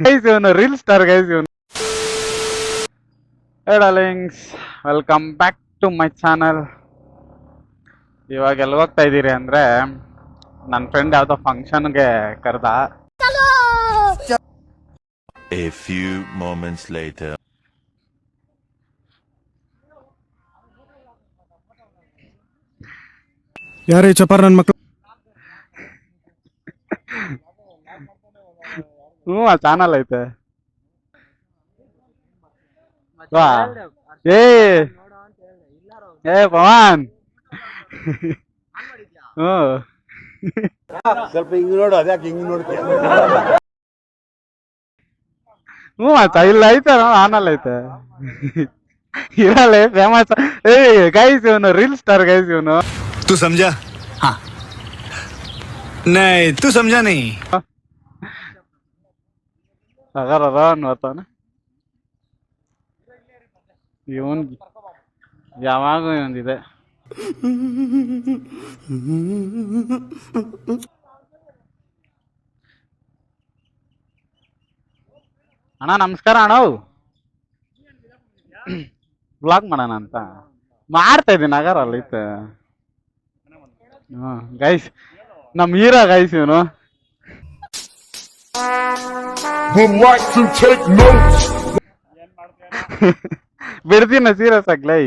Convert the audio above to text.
Guys ಇವನು reel star guys ಇವನು. Hey darlings, welcome back to my channel. ಇವಾಗ ಎಲ್ಲಿ ಹೋಗ್ತಾ ಇದ್ದೀರಿ ಅಂದ್ರೆ, ನನ್ನ ಫ್ರೆಂಡ್ ಯಾವ್ದೋ ಫಂಕ್ಷನ್ಗೆ ಕರೆದ. A few moments later. ಯಾರೇ ಚಪಾರ್ ನನ್ನ ಮಕ್ಕಳು? ಆ ಚಾನಲ್ ಐತೆ. ಏ ಪವನ್, ಸ್ವಲ್ಪ ಹಿಂಗ್ ನೋಡು, ಅದ್ಯಾಕೆ ಹಿಂಗ್ ನೋಡ್ತೀಯ? ಇಲ್ಲ ಐತೆ ಚಾನಲ್ ಐತೆ. ಇರಲ್ಲ ಫೇಮಸ್. ಏ ಗೈಸ್ ಇವನು ರೀಲ್ ಸ್ಟಾರ್ ಗೈಸ್ ಇವನು. तू समझा? हाँ नहीं तू समझा नहीं. ಅಗರ ನೋಡ್ತಾನ ಇವನ್. ಯಾವಾಗ ಒಂದಿದೆ ಅಣ್ಣ. ನಮಸ್ಕಾರ ಅಣ್ಣ. ಬ್ಲಾಗ್ ಮಾಡೋಣ ಅಂತ ಮಾಡ್ತಾ ಇದ್ದೀನಿ. ನಗರ ಅಲ್ಲಿ ಐತೆ. ಗೈಸ್ ನಮ್ ಹೀರೋ ಗೈಸ್ ಇವನು. ಬಿಡ್ತೀನ ಸೀರಿಯಸ್ ಆಗ್ಲೈ.